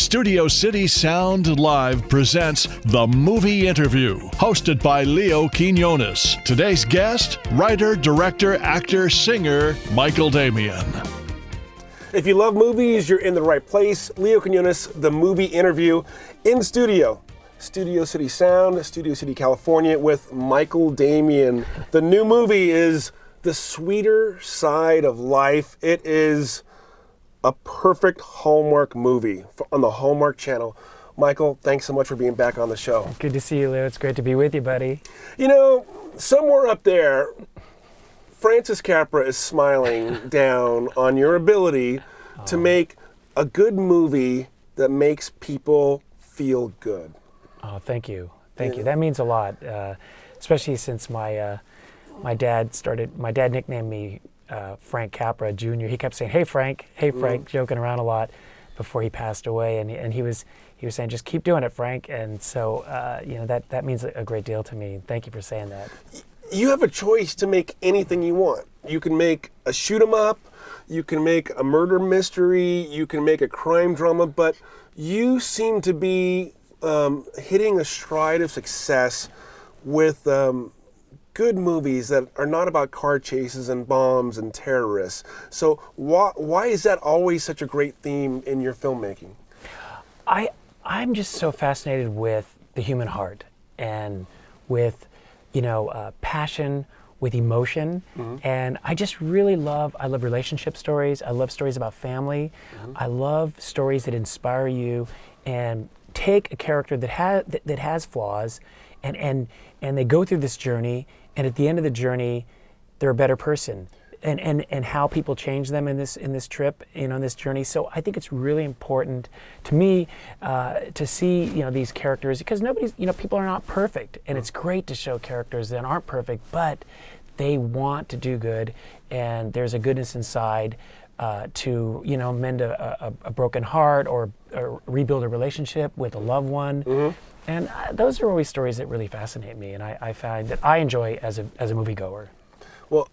Studio City Sound Live presents The Movie Interview, hosted by Leo Quinones. Today's guest, writer, director, actor, singer, Michael Damian. If you love movies, you're in the right place. Leo Quinones, The Movie Interview, in studio. Studio City Sound, Studio City, California, with Michael Damian. The new movie is The Sweeter Side of Life. It is a perfect Hallmark movie on the Hallmark Channel. Michael, thanks so much for being back on the show. Good to see you, Leo. It's great to be with you, buddy. You know, somewhere up there, Francis Capra is smiling down on your ability to make a good movie that makes people feel good. Oh, thank you. Thank you. That means a lot, especially since my dad nicknamed me Frank Capra Jr. He kept saying, "Hey Frank," joking around a lot before he passed away, and he was saying, "Just keep doing it, Frank." And so that means a great deal to me. Thank you for saying that. You have a choice to make anything you want. You can make a shoot 'em up, you can make a murder mystery, you can make a crime drama, but you seem to be hitting a stride of success with good movies that are not about car chases and bombs and terrorists. So why is that always such a great theme in your filmmaking? I'm just so fascinated with the human heart and with passion, with emotion, and I just really love relationship stories. I love stories about family. I love stories that inspire you and take a character that has flaws and they go through this journey, and at the end of the journey they're a better person, and how people change them in this trip, in this journey. So I think it's really important to me to see these characters, because people are not perfect, and it's great to show characters that aren't perfect, but they want to do good, and there's a goodness inside to mend a broken heart or rebuild a relationship with a loved one. And those are always stories that really fascinate me, and I find that I enjoy as a moviegoer. Well,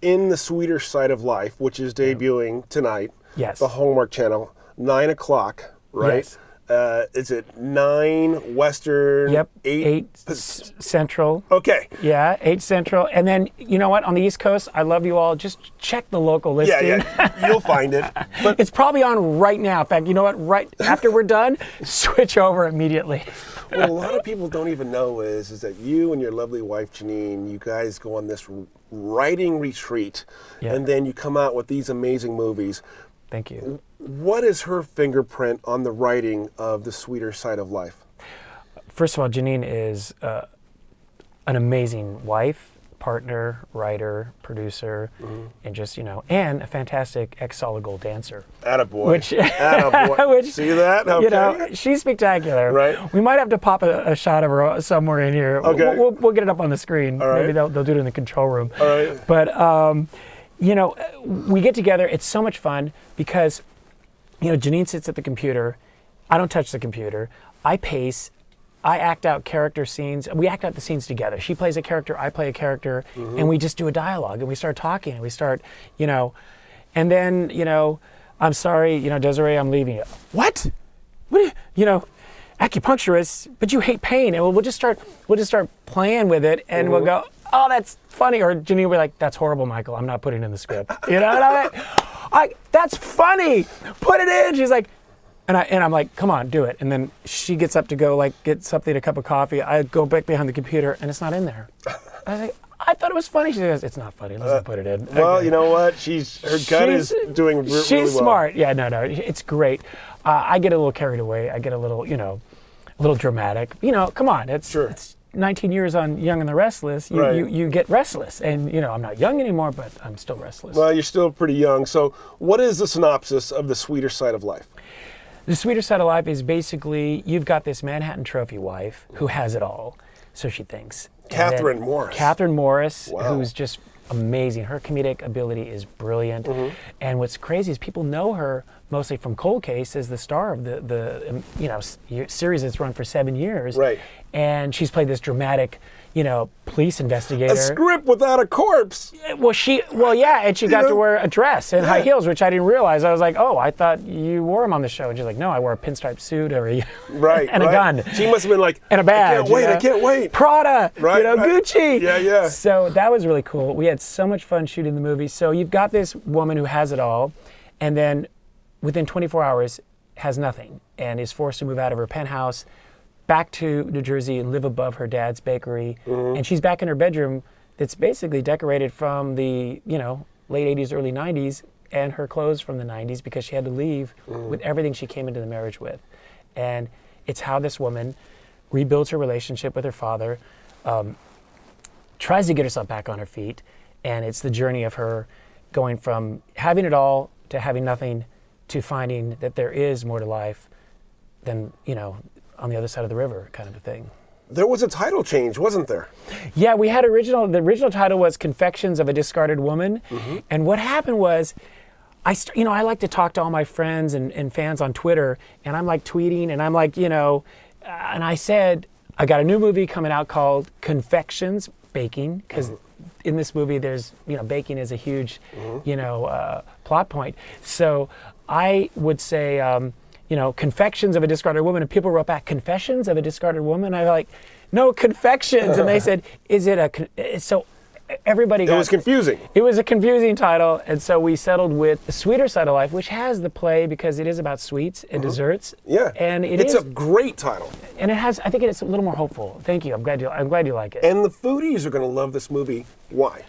in The Sweeter Side of Life, which is debuting tonight, yes, the Hallmark Channel, 9 o'clock, right? Yes. Is it 9 Western? Yep. 8 Central. Okay. Yeah, 8 Central. And then, you know what? On the East Coast, I love you all. Just check the local listing. Yeah, you'll find it. But it's probably on right now. In fact, you know what? Right after we're done, switch over immediately. What a lot of people don't even know is that you and your lovely wife, Janine, you guys go on this writing retreat, and then you come out with these amazing movies. Thank you. What is her fingerprint on the writing of The Sweeter Side of Life? First of all, Janine is an amazing wife, partner, writer, producer, and just, and a fantastic ex-solid gold dancer. Attaboy. Attaboy. Which, see that? Okay. She's spectacular. Right. We might have to pop a shot of her somewhere in here. Okay. We'll get it up on the screen. All right. Maybe they'll do it in the control room. All right. But, we get together. It's so much fun because, Janine sits at the computer. I don't touch the computer. I pace. I act out character scenes. We act out the scenes together. She plays a character, I play a character, and we just do a dialogue, and we start talking, and we start, and then, I'm sorry, Desiree, I'm leaving you. What? What? Acupuncturist, but you hate pain, and we'll just start playing with it, and we'll go, oh, that's funny, or Janine will be like, that's horrible, Michael. I'm not putting it in the script. And I'm like, that's funny. Put it in. She's like. And I'm like, come on, do it. And then she gets up to go get something, a cup of coffee. I go back behind the computer, and it's not in there. I was like, I thought it was funny. She goes, it's not funny. Let's not put it in. Well, okay. You know what? Her gut is doing really well. She's smart. Yeah, no, it's great. I get a little carried away. I get a little, a little dramatic. Come on. It's 19 years on Young and the Restless. You get restless. And, I'm not young anymore, but I'm still restless. Well, you're still pretty young. So what is the synopsis of The Sweeter Side of Life? The Sweeter Side of Life is basically, you've got this Manhattan Trophy wife who has it all, so she thinks. Catherine Morris. Catherine Morris, wow. Who's just amazing. Her comedic ability is brilliant. And what's crazy is people know her mostly from Cold Case, is the star of the series that's run for 7 years. Right. And she's played this dramatic, police investigator. A script without a corpse. And she got to wear a dress and high heels, which I didn't realize. I was like, oh, I thought you wore them on the show. And she's like, no, I wore a pinstripe suit or and a gun. She must have been like, and a badge. I can't wait. Prada, right, Gucci. Yeah. So that was really cool. We had so much fun shooting the movie. So you've got this woman who has it all, and then within 24 hours has nothing and is forced to move out of her penthouse back to New Jersey and live above her dad's bakery. And she's back in her bedroom that's basically decorated from the, late 80s, early 90s, and her clothes from the 90s because she had to leave with everything she came into the marriage with. And it's how this woman rebuilds her relationship with her father, tries to get herself back on her feet, and it's the journey of her going from having it all to having nothing to finding that there is more to life than, on the other side of the river kind of a thing. There was a title change, wasn't there? Yeah, we had the original title was Confections of a Discarded Woman. And what happened was, I like to talk to all my friends and fans on Twitter, and I'm like tweeting, and I'm like, and I said, I got a new movie coming out called Confections, baking, because in this movie there's, baking is a huge, plot point. So I would say, Confections of a Discarded Woman, and people wrote back, Confessions of a Discarded Woman? I was like, no, Confections. And they said, is it so everybody got... It was confusing. It was a confusing title, and so we settled with The Sweeter Side of Life, which has the play because it is about sweets and desserts. Yeah, and it's a great title. And I think it's a little more hopeful. Thank you. I'm glad you like it. And the foodies are going to love this movie. Why?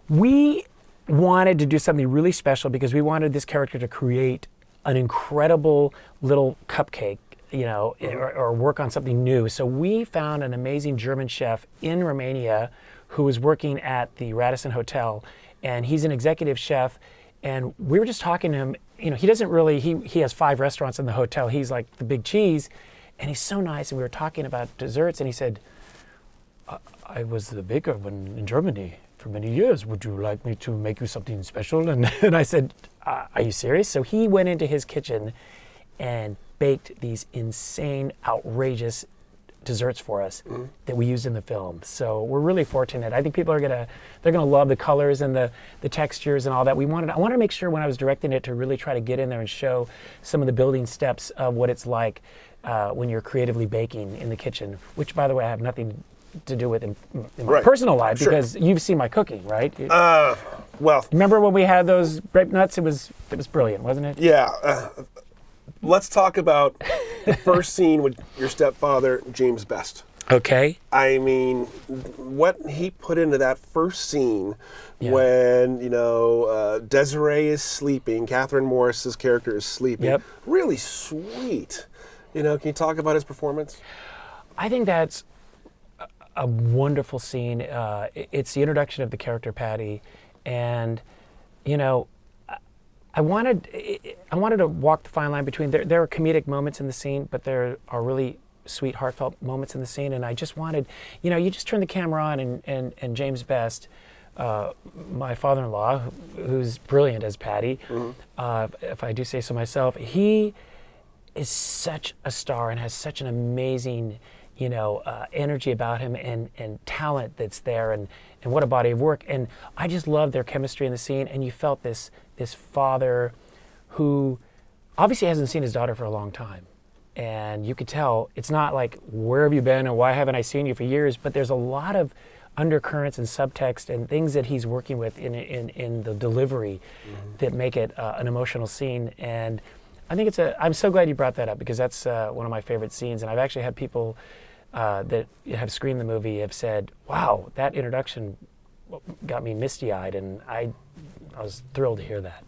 We wanted to do something really special because we wanted this character to create an incredible little cupcake, or work on something new. So we found an amazing German chef in Romania who was working at the Radisson Hotel, and he's an executive chef. And we were just talking to him. He doesn't really. He has 5 restaurants in the hotel. He's like the big cheese, and he's so nice. And we were talking about desserts, and he said, "I was the baker in Germany for many years. Would you like me to make you something special?" And I said, "Are you serious?" So he went into his kitchen and baked these insane, outrageous desserts for us that we used in the film. So we're really fortunate. I think people are they're gonna love the colors and the textures and all that. I wanted to make sure when I was directing it to really try to get in there and show some of the building steps of what it's like when you're creatively baking in the kitchen, which, by the way, I have nothing to do with in my personal life because you've seen my cooking, right? Well, remember when we had those grape nuts? It was brilliant, wasn't it? Yeah. Let's talk about the first scene with your stepfather, James Best. Okay. I mean, what he put into that first scene when, Desiree is sleeping, Catherine Morris's character is sleeping. Really sweet. Can you talk about his performance? I think that's a wonderful scene. It's the introduction of the character Patty, and I wanted to walk the fine line between there are comedic moments in the scene, but there are really sweet, heartfelt moments in the scene, and I just wanted, you just turn the camera on, and James Best, my father-in-law, who's brilliant as Patty, if I do say so myself, he is such a star and has such an amazing energy about him and talent that's there, and what a body of work. And I just love their chemistry in the scene, and you felt this father who obviously hasn't seen his daughter for a long time. And you could tell it's not like, where have you been and why haven't I seen you for years? But there's a lot of undercurrents and subtext and things that he's working with in the delivery that make it an emotional scene. And I think I'm so glad you brought that up because that's one of my favorite scenes. And I've actually had people that have screened the movie have said, wow, that introduction got me misty-eyed, and I was thrilled to hear that.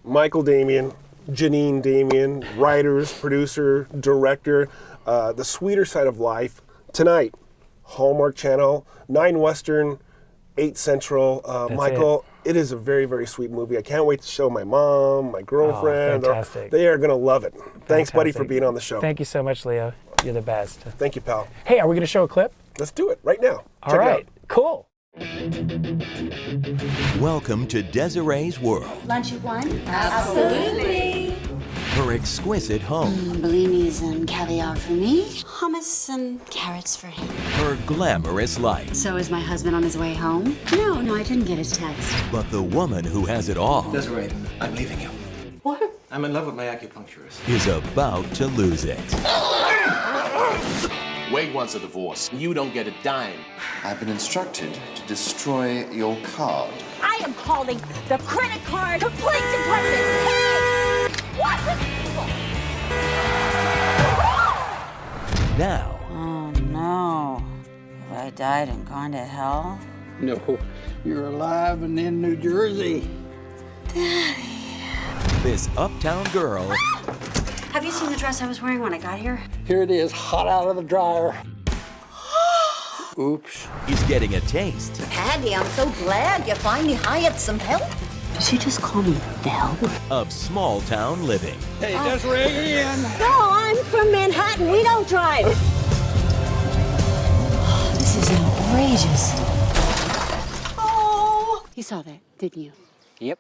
Michael Damian, Janine Damian, writers, producer, director, The Sweeter Side of Life, tonight, Hallmark Channel, 9 Western, 8 Central. Michael, it is a very, very sweet movie. I can't wait to show my mom, my girlfriend. Fantastic. They are going to love it. Thanks, buddy, for being on the show. Thank you so much, Leo. You're the best. Thank you, pal. Hey, are we going to show a clip? Let's do it right now. All right, cool. Welcome to Desiree's World. Lunch at 1? Absolutely. her exquisite home, Bellinis and caviar for me, hummus and carrots for him. her glamorous life. So is my husband on his way home? No, I didn't get his text. But the woman who has it all Desiree, I'm leaving you. What? I'm in love with my acupuncturist. is about to lose it. Wade wants a divorce. You don't get a dime. I've been instructed to destroy your card. I am calling the credit card complaint department. Hey! What's with people? Now, Oh no. Have I died and gone to hell? No, you're alive and in New Jersey. this uptown girl Have you seen the dress I was wearing when I got here? Here it is, hot out of the dryer. Oops. is getting a taste Patty, I'm so glad you finally hired some help. Did she just call me Belle? of small town living. Hey, Desiree, Ian. No, I'm from Manhattan. We don't drive. This is outrageous. Oh. You saw that, didn't you? Yep.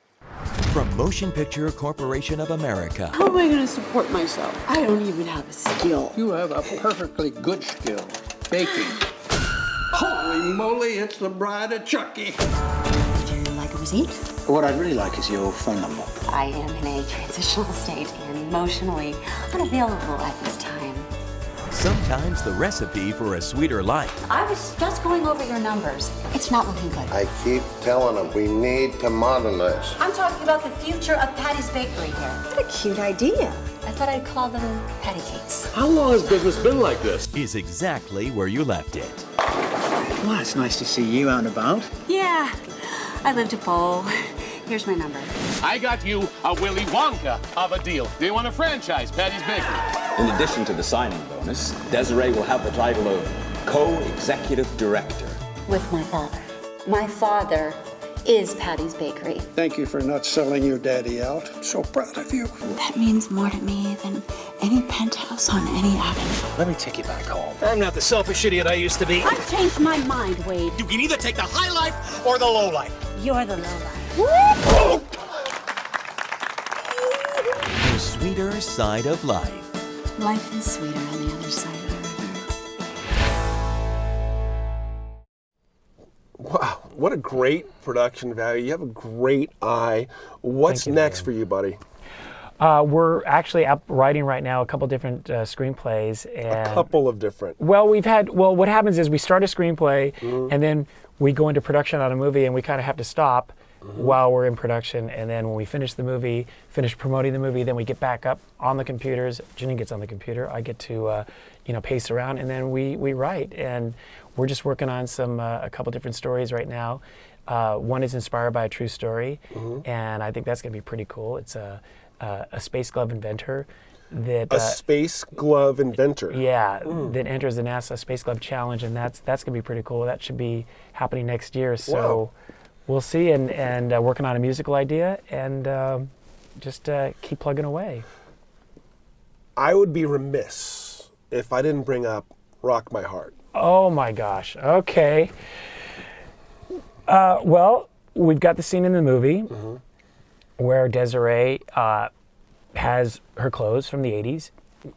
From Motion Picture Corporation of America, How am I going to support myself? I don't even have a skill. You have a perfectly good skill. Baking. Holy moly, it's the bride of Chucky. Would you like a receipt? What I'd really like is your phone number. I am in a transitional state and emotionally unavailable at this time. sometimes the recipe for a sweeter life. I was just going over your numbers. It's not looking good. I keep telling them we need to modernize. I'm talking about the future of Patty's Bakery here. What a cute idea. I thought I'd call them patty cakes. How long has business been like this? Is exactly where you left it. Well, it's nice to see you out and about. Yeah, I live to bowl. Here's my number. I got you a Willy Wonka of a deal. Do you want a franchise, Patty's Bakery? In addition to the signing bonus, Desiree will have the title of co-executive director. With my father. My father is Patty's Bakery. Thank you for not selling your daddy out. I'm so proud of you. That means more to me than any penthouse on any avenue. Let me take you back home. I'm not the selfish idiot I used to be. I've changed my mind, Wade. You can either take the high life or the low life. You're the lowlife. The sweeter side of life. Life is sweeter on the other side of the river. Wow, what a great production value. You have a great eye. What's next for you, buddy? We're actually up writing right now a couple different screenplays. And A couple of different. Well, what happens is we start a screenplay and then we go into production on a movie and we kind of have to stop while we're in production. And then when we finish the movie, finish promoting the movie, then we get back up on the computers. Jenny gets on the computer. I get to, pace around and then we write. And we're just working on a couple different stories right now. One is inspired by a true story. And I think that's going to be pretty cool. It's a space glove inventor that A space glove inventor. that enters the NASA Space Glove Challenge, and that's gonna be pretty cool. That should be happening next year. So Wow. we'll see, and working on a musical idea, and just keep plugging away. I would be remiss if I didn't bring up Rock My Heart. Oh my gosh. Okay. Well, we've got the scene in the movie where Desiree has her clothes from the 80s.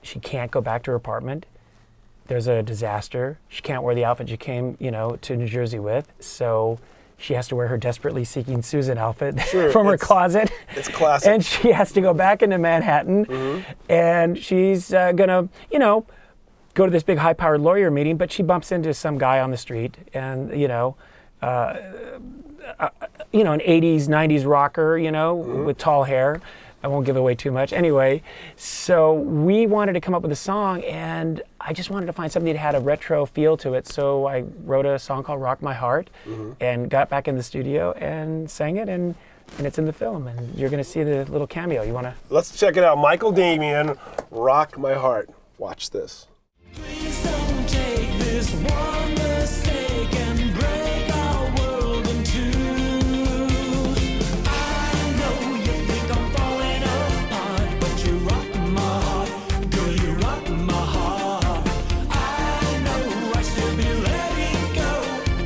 She can't go back to her apartment. There's a disaster. She can't wear the outfit she came, to New Jersey with. So she has to wear her Desperately Seeking Susan outfit from her closet. It's classic. And she has to go back into Manhattan. And she's gonna, go to this big high-powered lawyer meeting, but she bumps into some guy on the street, and an 80s, 90s rocker, with tall hair. I won't give away too much. Anyway, so we wanted to come up with a song, and I just wanted to find something that had a retro feel to it. So I wrote a song called Rock My Heart and got back in the studio and sang it, and it's in the film, and you're going to see the little cameo. You want to? Let's check it out. Michael Damian, Rock My Heart. Watch this. Please don't take this one mistake and break our world in two. I know you think I'm falling apart, but you rock my heart, girl, you rock my heart. I know I should be letting go,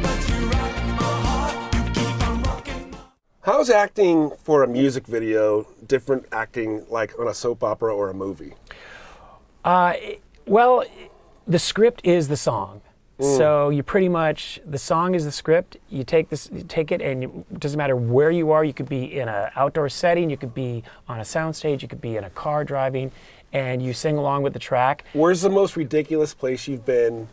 but you rock my heart, you keep on rocking. How How's acting for a music video different acting like on a soap opera or a movie? Well, the script is the song. So you pretty much, the song is the script. You take it, and it doesn't matter where you are. You could be in an outdoor setting. You could be on a soundstage. You could be in a car driving, and you sing along with the track. Where's the most ridiculous place you've been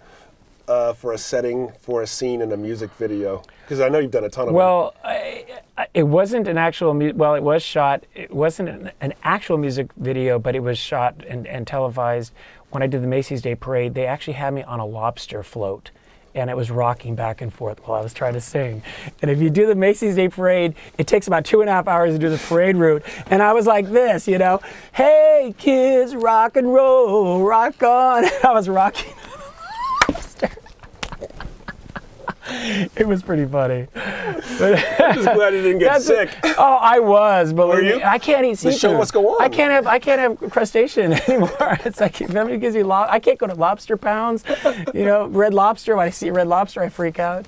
for a setting, for a scene in a music video? Because I know you've done a ton of them. Well, it wasn't an actual, it was shot, it wasn't an actual music video, but it was shot and televised. When I did the Macy's Day Parade, they actually had me on a lobster float, and it was rocking back and forth while I was trying to sing. And if you do the Macy's Day Parade, it takes about 2.5 hours to do the parade route. And I was like this, you know, hey kids, rock and roll, rock on. I was rocking on a lobster. It was pretty funny. But I'm just glad you didn't get sick. Oh, I was, but Were you? I can't eat seafood. The show must go on. I can't have crustacean anymore. It's like if somebody gives you I can't go to lobster pounds. You know, Red Lobster. When I see Red Lobster, I freak out.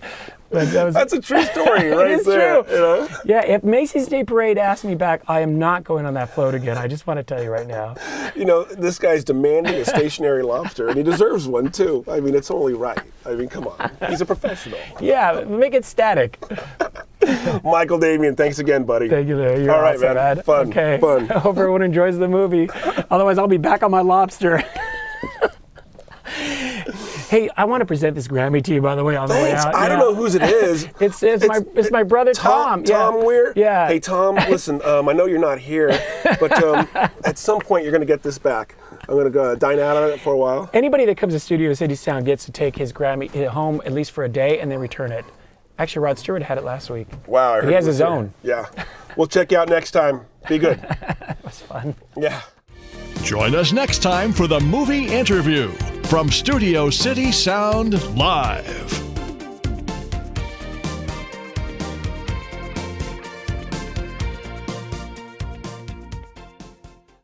But that's a true story, right? It is there. true. You know? Yeah, if Macy's Day Parade asked me back, I am not going on that float again. I just want to tell you right now. You know, this guy's demanding a stationary lobster, and he deserves one too. I mean, it's only right. I mean, come on. He's a professional. Yeah, make it static. Michael Damian, thanks again, buddy. Thank you, Leo. You're all right, awesome, man. Fun. Okay. Fun. I hope everyone enjoys the movie. Otherwise, I'll be back on my lobster. Hey, I want to present this Grammy to you, by the way, on the way out. I don't know whose it is. It's my brother Tom. Tom Weir? Yeah. Hey, Tom, listen, I know you're not here, but at some point you're going to get this back. I'm going to go dine out on it for a while. Anybody that comes to Studio City Sound gets to take his Grammy home at least for a day and then return it. Actually, Rod Stewart had it last week. Wow. I heard he has was his here. own. Yeah. We'll check you out next time. Be good. It was fun. Yeah. Join us next time for the movie interview from Studio City Sound Live.